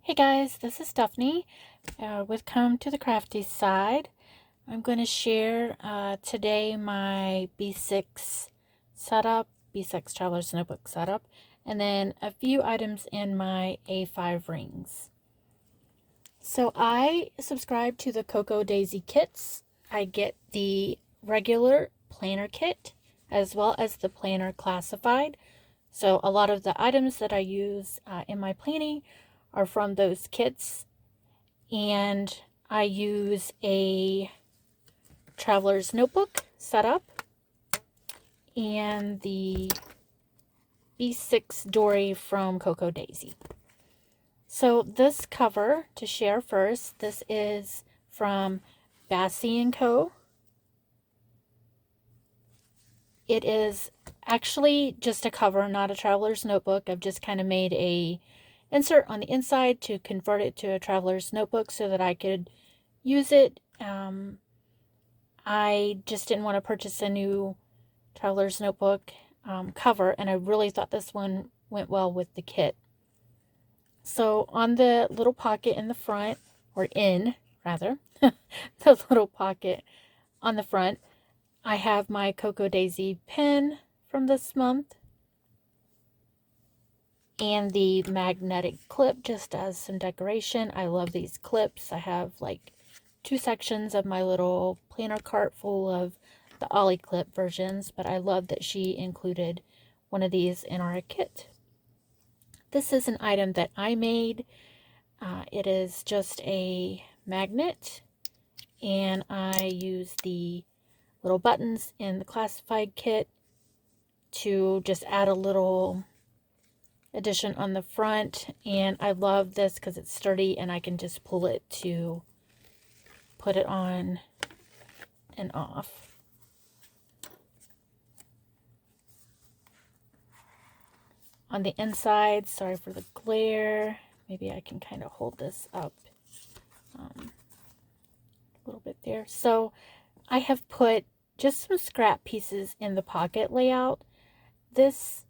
Hey guys, this is Stephanie with Come to the Crafty Side. I'm going to share today my B6 setup, B6 Traveler's Notebook setup, and then a few items in my A5 rings. So I subscribe to the Cocoa Daisy kits. I get the regular planner kit as well as the planner classified. So a lot of the items that I use in my planning are from those kits, and I use a traveler's notebook setup and the B6 Dory from Cocoa Daisy. So this cover to share first, this is from B6 & Co. It is actually just a cover, not a traveler's notebook. I've just kind of made a insert on the inside to convert it to a traveler's notebook so that I could use it. I just didn't want to purchase a new traveler's notebook cover, and I really thought this one went well with the kit. So on the little pocket in the front, or in rather, the little pocket on the front, I have my Cocoa Daisy pen from this month and the magnetic clip just as some decoration. I love these clips. I have like 2 sections of my little planner cart full of the Ollie clip versions, but I love that she included one of these in our kit. This is an item that I made. It is just a magnet, and I use the little buttons in the classified kit to just add a little addition on the front, and I love this because it's sturdy and I can just pull it to put it on and off. On the inside, sorry for the glare, maybe I can kind of hold this up a little bit there. So I have put just some scrap pieces in the pocket layout. This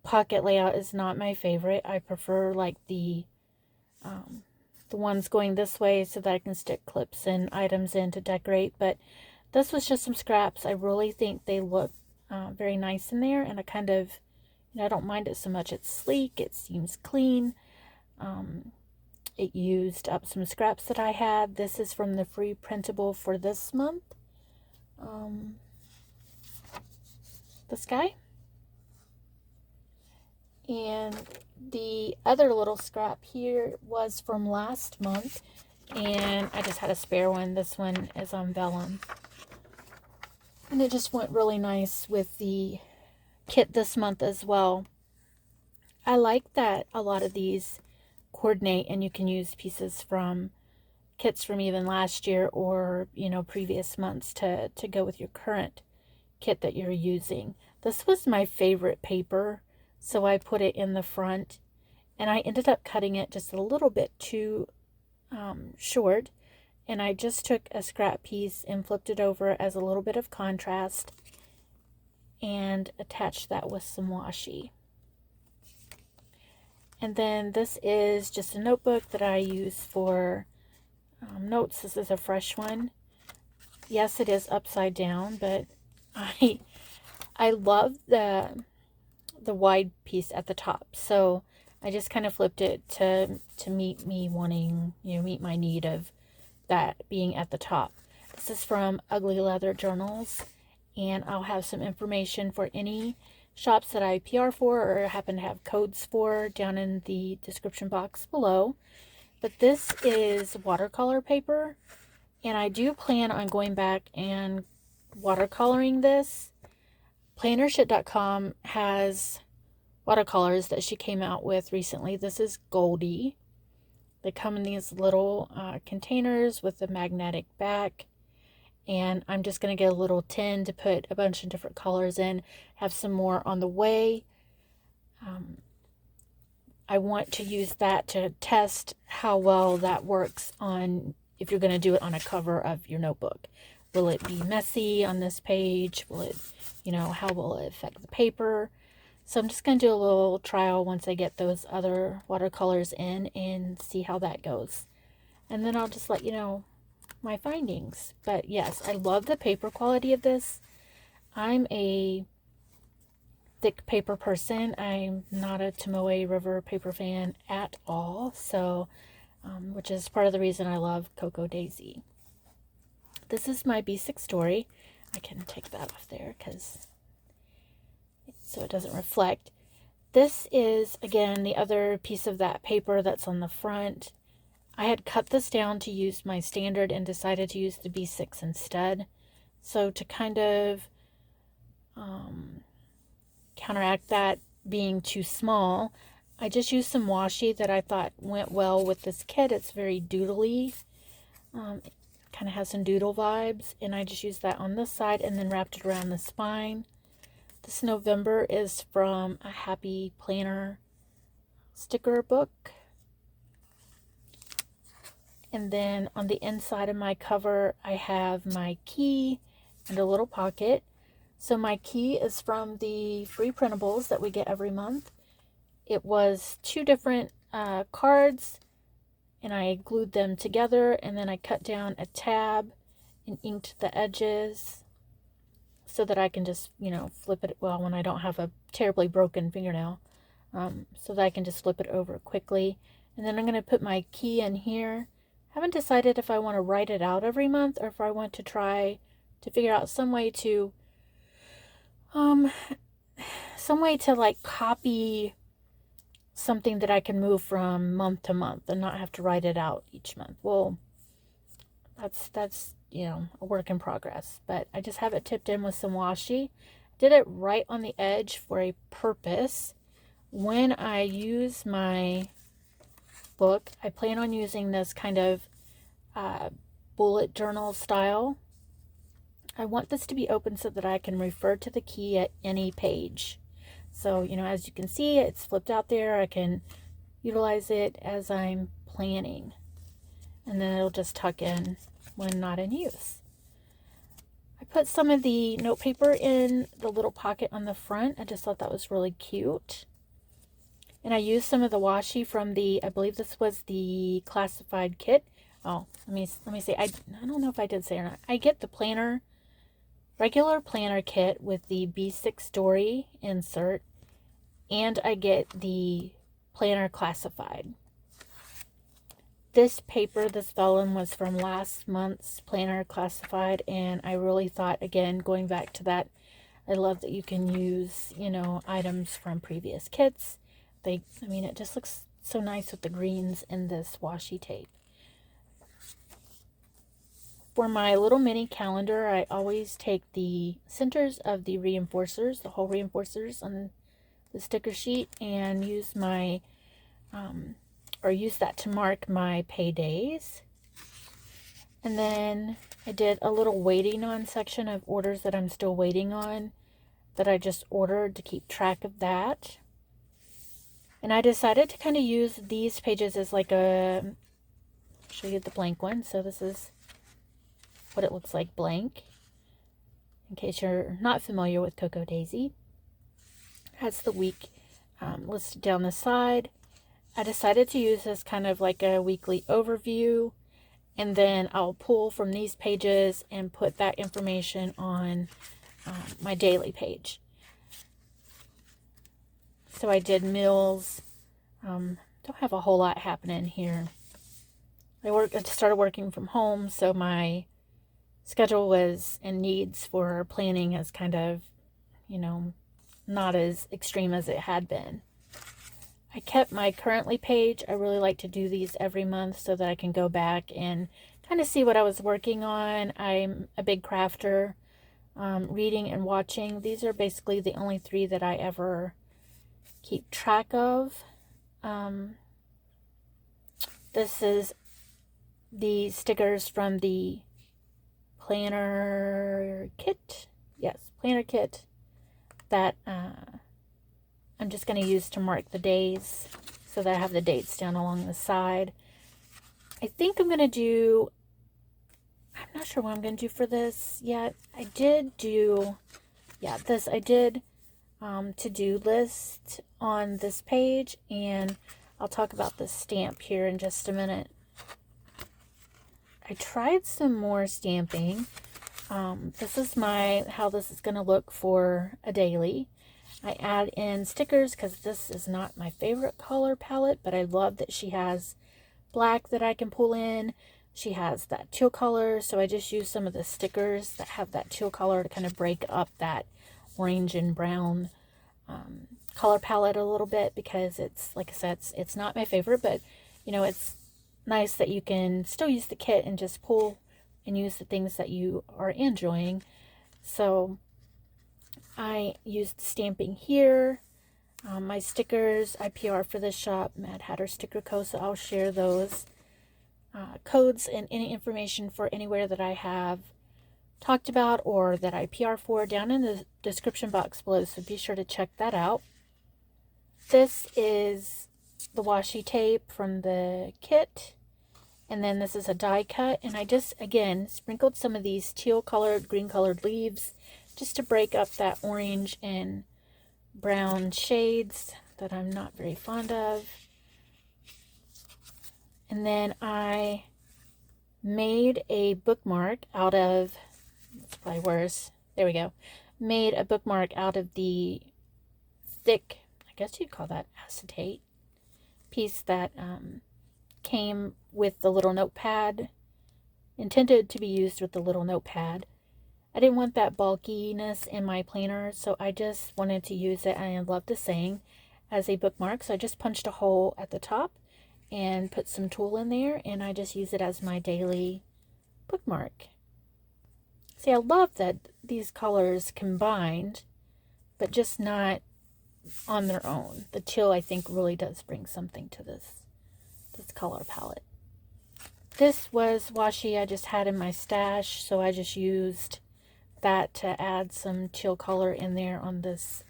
pocket layout is not my favorite. I prefer like the ones going this way so that I can stick clips and items in to decorate, but this was just some scraps. I really think they look very nice in there, and I kind of, I don't mind it so much. It's sleek, it seems clean. It used up some scraps that I had. This is from the free printable for this month. This guy. And the other little scrap here was from last month, and I just had a spare one. This one is on vellum, and it just went really nice with the kit this month as well. I like that a lot of these coordinate, and you can use pieces from kits from even last year or previous months to go with your current kit that you're using. This was my favorite paper, so I put it in the front, and I ended up cutting it just a little bit too short, and I just took a scrap piece and flipped it over as a little bit of contrast and attached that with some washi. And then this is just a notebook that I use for notes. This is a fresh one. Yes, it is upside down, but I love the wide piece at the top, so I just kind of flipped it to meet me wanting, meet my need of that being at the top. This is from Ugly Leather Journals, and I'll have some information for any shops that I PR for or happen to have codes for down in the description box below. But this is watercolor paper, and I do plan on going back and watercoloring this. Plannershit.com has watercolors that she came out with recently. This is Goldie. They come in these little containers with a magnetic back, and I'm just going to get a little tin to put a bunch of different colors in, have some more on the way. I want to use that to test how well that works on, if you're going to do it on a cover of your notebook. Will it be messy on this page? Will it, how will it affect the paper? So I'm just going to do a little trial once I get those other watercolors in and see how that goes. And then I'll just let you know my findings. But yes, I love the paper quality of this. I'm a thick paper person. I'm not a Tomoe River paper fan at all. So, which is part of the reason I love Cocoa Daisy. This is my B6 story. I can take that off there because so it doesn't reflect. This is, again, the other piece of that paper that's on the front. I had cut this down to use my standard and decided to use the B6 instead. So to kind of counteract that being too small, I just used some washi that I thought went well with this kit. It's very doodly. It kind of has some doodle vibes, and I just used that on this side and then wrapped it around the spine. This November is from a Happy Planner sticker book. And then on the inside of my cover, I have my key and a little pocket. So my key is from the free printables that we get every month. It was 2 different cards, and I glued them together, and then I cut down a tab and inked the edges so that I can just, you know, flip it, well, when I don't have a terribly broken fingernail, so that I can just flip it over quickly. And then I'm going to put my key in here. Haven't decided if I want to write it out every month or if I want to try to figure out some way to like copy something that I can move from month to month and not have to write it out each month. Well, that's you know, a work in progress, but I just have it tipped in with some washi. Did it right on the edge for a purpose. When I use my book, I plan on using this kind of bullet journal style. I want this to be open so that I can refer to the key at any page. So, you know, as you can see, it's flipped out there. I can utilize it as I'm planning. And then it'll just tuck in when not in use. I put some of the notepaper in the little pocket on the front. I just thought that was really cute. And I used some of the washi from the, I believe this was the classified kit. Oh, let me say, I don't know if I did say or not. I get the planner, regular planner kit with the B6 story insert, and I get the planner classified. This paper, this vellum, was from last month's planner classified, and I really thought, again, going back to that, I love that you can use, you know, items from previous kits. I mean, it just looks so nice with the greens in this washi tape. For my little mini calendar, I always take the centers of the reinforcers, the whole reinforcers on the sticker sheet, and use my, or use that to mark my paydays. And then I did a little waiting on section of orders that I'm still waiting on, that I just ordered to keep track of that. And I decided to kind of use these pages as like a, I'll show you the blank one. So this is what it looks like blank, in case you're not familiar with Cocoa Daisy. It has the week listed down the side. I decided to use this kind of like a weekly overview, and then I'll pull from these pages and put that information on my daily page. So I did meals. Don't have a whole lot happening here. I started working from home, so my schedule was and needs for planning is kind of, you know, not as extreme as it had been. I kept my currently page. I really like to do these every month so that I can go back and kind of see what I was working on. I'm a big crafter. Reading and watching, these are basically the only 3 that I ever keep track of. This is the stickers from the planner kit. Yes, planner kit that I'm just going to use to mark the days so that I have the dates down along the side. I think I'm going to do, I'm not sure what I'm going to do for this yet. I did do, yeah, this, I did to-do list on this page, and I'll talk about the stamp here in just a minute. I tried some more stamping. This is how this is going to look for a daily. I add in stickers because this is not my favorite color palette, but I love that she has black that I can pull in. She has that teal color, so I just use some of the stickers that have that teal color to kind of break up that orange and brown color palette a little bit, because it's, like I said, it's not my favorite, but you know, it's nice that you can still use the kit and just pull and use the things that you are enjoying. So I used stamping here. My stickers, I PR for this shop, Mad Hatter Sticker Co., so I'll share those codes and any information for anywhere that I have talked about or that I PR for down in the description box below, so be sure to check that out. This is the washi tape from the kit, and then this is a die cut, and I just, again, sprinkled some of these teal colored, green colored leaves just to break up that orange and brown shades that I'm not very fond of. And then I made a bookmark out of, it's probably worse, there we go, made a bookmark out of the thick, I guess you'd call that acetate piece that came with the little notepad, intended to be used with the little notepad. I didn't want that bulkiness in my planner, so I just wanted to use it, and I love the saying, as a bookmark. So I just punched a hole at the top and put some tulle in there, and I just use it as my daily bookmark. See, I love that these colors combined, but just not on their own. The teal, I think, really does bring something to this color palette. This was washi I just had in my stash, so I just used that to add some teal color in there on this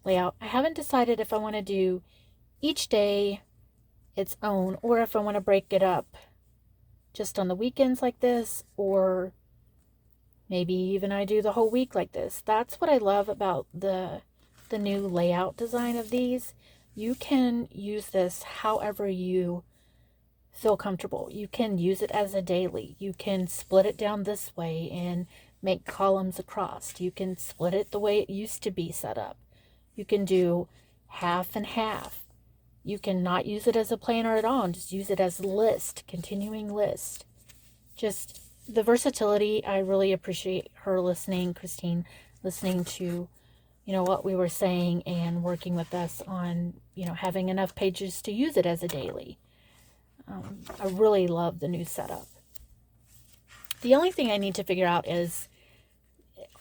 layout. I haven't decided if I want to do each day its own, or if I want to break it up just on the weekends like this, or maybe even I do the whole week like this. That's what I love about the new layout design of these. You can use this however you feel comfortable. You can use it as a daily. You can split it down this way and make columns across. You can split it the way it used to be set up. You can do half and half. You can not use it as a planner at all and just use it as a list, continuing list. Just the versatility. I really appreciate her listening, Christine, listening to, you know, what we were saying and working with us on, you know, having enough pages to use it as a daily. I really love the new setup. The only thing I need to figure out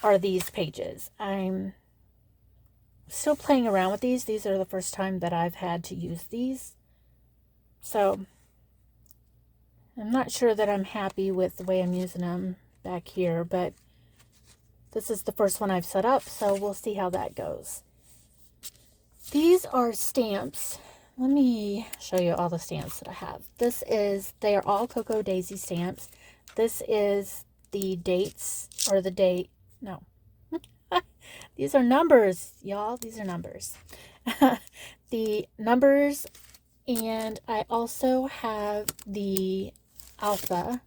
are these pages. I'm still playing around with these. These are the first time that I've had to use these. So I'm not sure that I'm happy with the way I'm using them back here, but this is the first one I've set up, so we'll see how that goes. These are stamps. Let me show you all the stamps that I have. They are all Cocoa Daisy stamps. This is the dates, or the date, no. These are numbers, y'all. These are numbers. The numbers, and I also have the alpha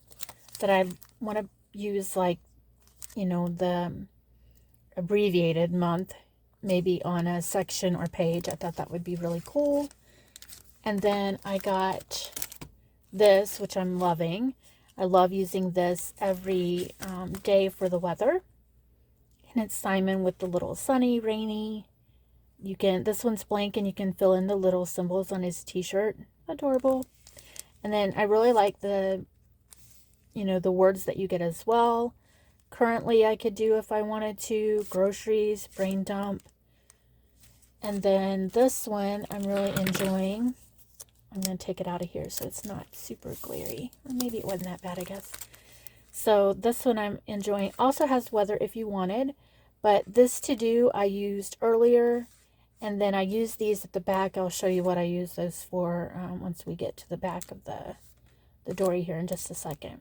that I want to use, like, you know, the abbreviated month, maybe on a section or page. I thought that would be really cool. And then I got this, which I'm loving. I love using this every day for the weather. And it's Simon with the little sunny, rainy. This one's blank, and you can fill in the little symbols on his t-shirt. Adorable. And then I really like the words that you get as well. Currently, I could do, if I wanted to, groceries, brain dump. And then this one I'm really enjoying. I'm going to take it out of here so it's not super glary. Or maybe it wasn't that bad, I guess. So this one I'm enjoying. Also has weather if you wanted. But this to do I used earlier. And then I used these at the back. I'll show you what I use those for once we get to the back of the dory here in just a second.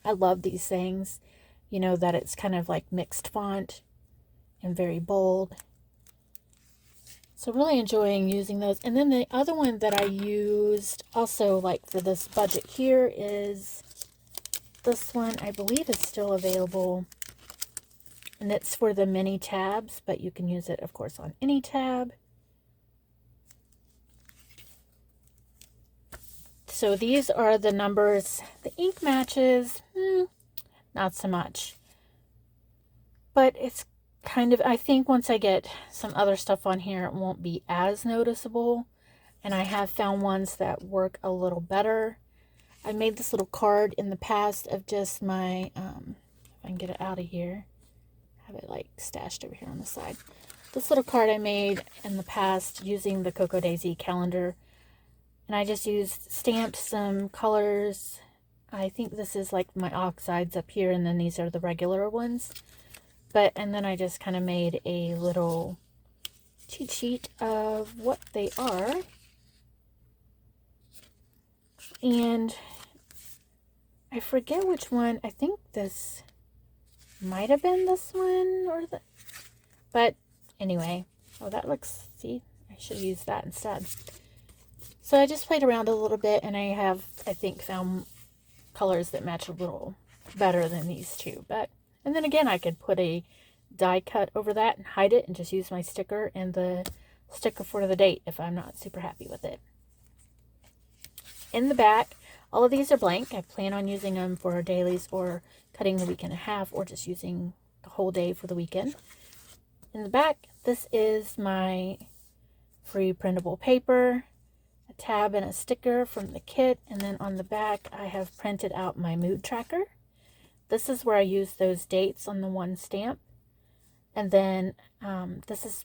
I love these things. You know, that it's kind of like mixed font and very bold. So really enjoying using those. And then the other one that I used also like for this budget here is this one. I believe is still available. And it's for the mini tabs, but you can use it, of course, on any tab. So these are the numbers. The ink matches, not so much. But it's kind of, I think once I get some other stuff on here, it won't be as noticeable. And I have found ones that work a little better. I made this little card in the past of just my, if I can get it out of here. Have it like stashed over here on the side. This little card I made in the past using the Cocoa Daisy calendar. And I just stamped some colors. I think this is like my oxides up here, and then these are the regular ones. And then I just kind of made a little cheat sheet of what they are. And I forget which one. I think this might have been this one but anyway. Oh, that looks, see, I should use that instead. So I just played around a little bit, and I have, I think, found colors that match a little better than these two. And then again, I could put a die cut over that and hide it and just use my sticker and the sticker for the date if I'm not super happy with it. In the back, all of these are blank. I plan on using them for dailies or cutting the week in half or just using the whole day for the weekend. In the back, this is my free printable paper, a tab and a sticker from the kit, and then on the back I have printed out my mood tracker. This is where I use those dates on the one stamp. And then this is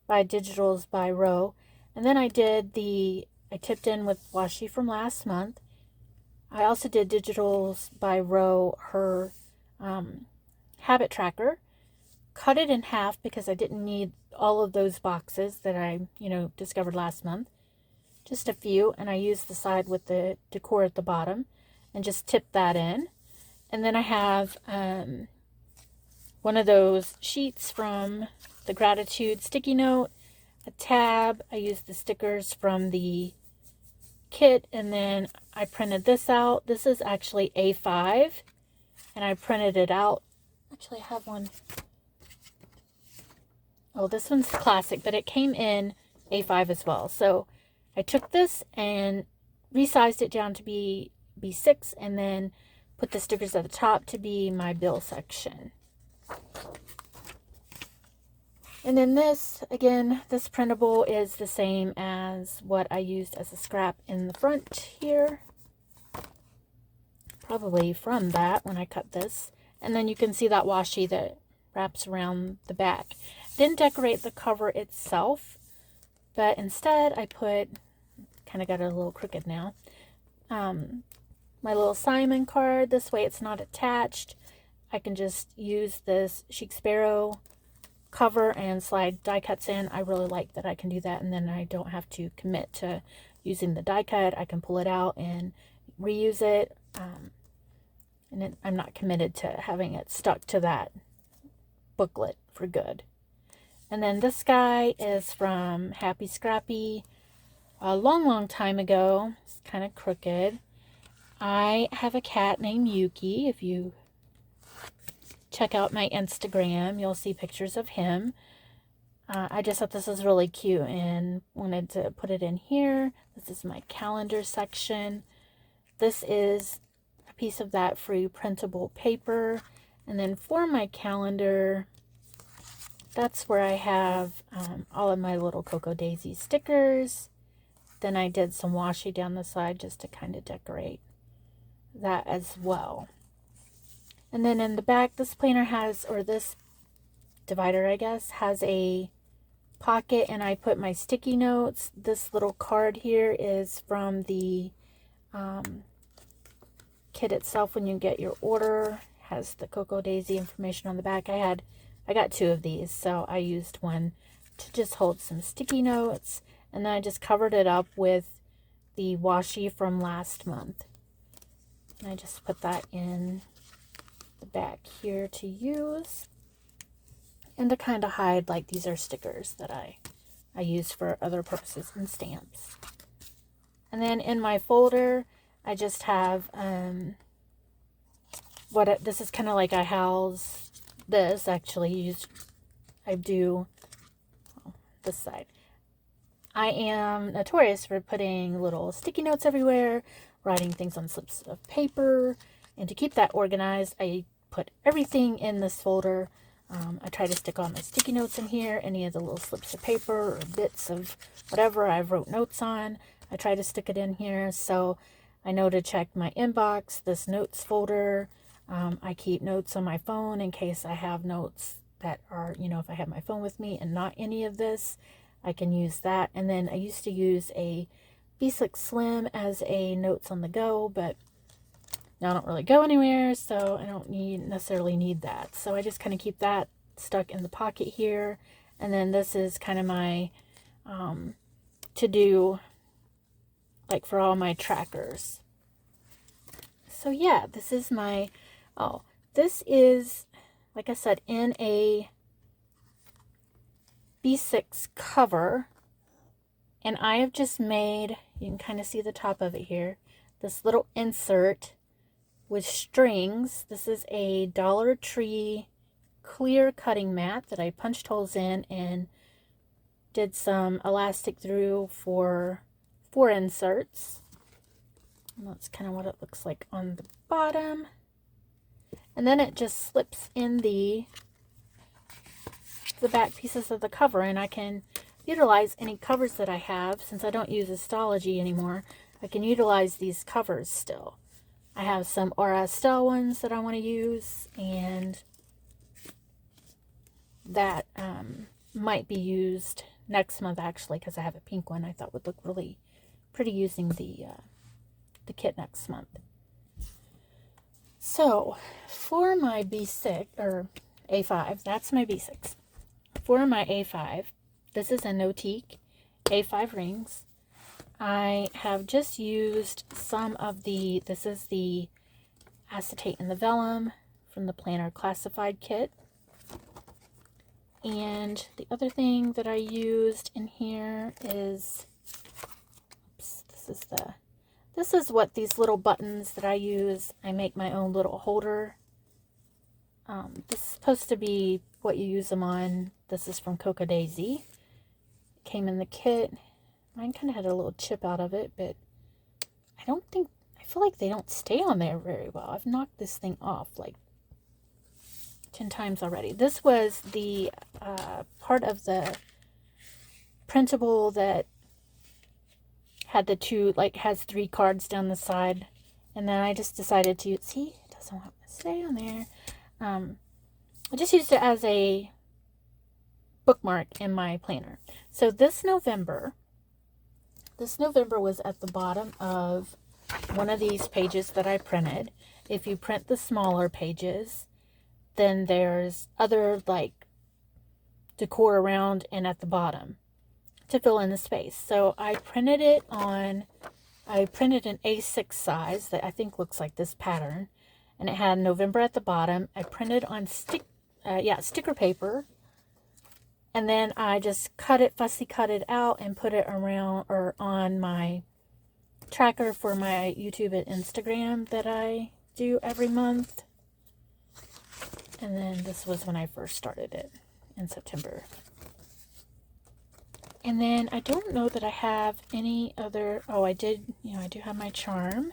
by Digital's by Row. And then I tipped in with washi from last month. I also did Digital's by Row, her habit tracker. Cut it in half because I didn't need all of those boxes that I, discovered last month. Just a few. And I used the side with the decor at the bottom and just tipped that in. And then I have one of those sheets from the Gratitude sticky note, a tab. I used the stickers from the kit, and then I printed this out. This is actually A5, and I printed it out. Actually, I have one. Oh, this one's classic, but it came in A5 as well. So I took this and resized it down to be B6, and then put the stickers at the top to be my bill section. And then this, again, this printable is the same as what I used as a scrap in the front here. Probably from that when I cut this. And then you can see that washi that wraps around the back. Didn't decorate the cover itself, but instead I put, kind of got it a little crooked now, my little Simon card. This way it's not attached. I can just use this Chic Sparrow cover and slide die cuts in. I really like that I can do that, and then I don't have to commit to using the die cut. I can pull it out and reuse it, and I'm not committed to having it stuck to that booklet for good. And then this guy is from Happy Scrappy a long time ago. It's kind of crooked. I have a cat named Yuki. If you check out my Instagram, you'll see pictures of him. I just thought this was really cute and wanted to put it in here. This is my calendar section. This is a piece of that free printable paper. And then for my calendar, that's where I have all of my little Cocoa Daisy stickers. Then I did some washi down the side just to kind of decorate that as well. And then in the back, this planner has, or this divider, I guess, has a pocket, and I put my sticky notes. This little card here is from the kit itself when you get your order. Has the Cocoa Daisy information on the back. I got two of these, so I used one to just hold some sticky notes, and then I just covered it up with the washi from last month. And I just put that in the back here to use, and to kind of hide, like, these are stickers that I I use for other purposes and stamps. And then in my folder, I just have, this is kind of like I house this, actually, I do this side. I am notorious for putting little sticky notes everywhere, writing things on slips of paper, and to keep that organized, I put everything in this folder. I try to stick all my sticky notes in here, any of the little slips of paper or bits of whatever I wrote notes on. I try to stick it in here so I know to check my inbox, this notes folder. I keep notes on my phone in case I have notes that are, if I have my phone with me and not any of this, I can use that. And then I used to use a B6 Slim as a notes on the go, but now I don't really go anywhere, so I don't necessarily need that. So I just kind of keep that stuck in the pocket here. And then this is kind of my to do, like for all my trackers. So yeah, this is my, this is, like I said, in a B6 cover. And I have just made, you can kind of see the top of it here, this little insert with strings. This is a Dollar Tree clear cutting mat that I punched holes in and did some elastic through for 4 inserts. And that's kind of what it looks like on the bottom. And then it just slips in the back pieces of the cover, and I can utilize any covers that I have. Since I don't use Astrology anymore, I can utilize these covers still. I have some Aura Estelle ones that I want to use, and that might be used next month actually, because I have a pink one I thought would look really pretty using the kit next month. So for my B6 or A5, that's my B6. For my A5, this is a Notiq A5 rings. I have just used some of this is the acetate and the vellum from the Planner Classified kit. And the other thing that I used in here is, this is what these little buttons that I use. I make my own little holder. This is supposed to be what you use them on. This is from Cocoa Daisy. It came in the kit. Mine kind of had a little chip out of it, but I feel like they don't stay on there very well. I've knocked this thing off like 10 times already. This was the part of the printable that had the two, like has 3 cards down the side. And then I just decided to, see, it doesn't want to stay on there. I just used it as a bookmark in my planner. So this November was at the bottom of one of these pages that I printed. If you print the smaller pages, then there's other like decor around and at the bottom to fill in the space. So I printed an A6 size that I think looks like this pattern, and it had November at the bottom. I printed on sticker paper, and then I just fussy cut it out and put it around or on my tracker for my YouTube and Instagram that I do every month. And then this was when I first started it in September. And then I don't know that I have any other, I do have my charm.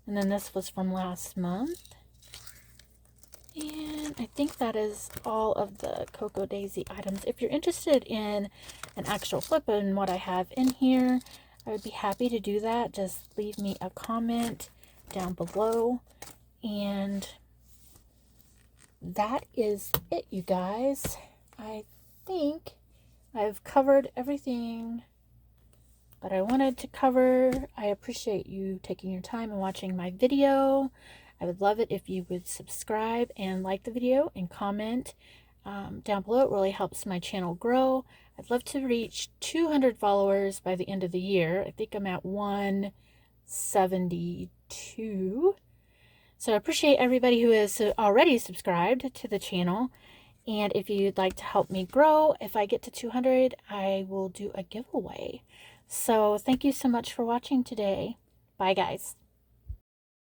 And then this was from last month. And I think that is all of the Cocoa Daisy items. If you're interested in an actual flip and what I have in here, I would be happy to do that. Just leave me a comment down below. And that is it, you guys. I think I've covered everything that I wanted to cover. I appreciate you taking your time and watching my video. I would love it if you would subscribe and like the video and comment down below. It really helps my channel grow. I'd love to reach 200 followers by the end of the year. I think I'm at 172. So I appreciate everybody who has already subscribed to the channel. And if you'd like to help me grow, if I get to 200, I will do a giveaway. So thank you so much for watching today. Bye, guys.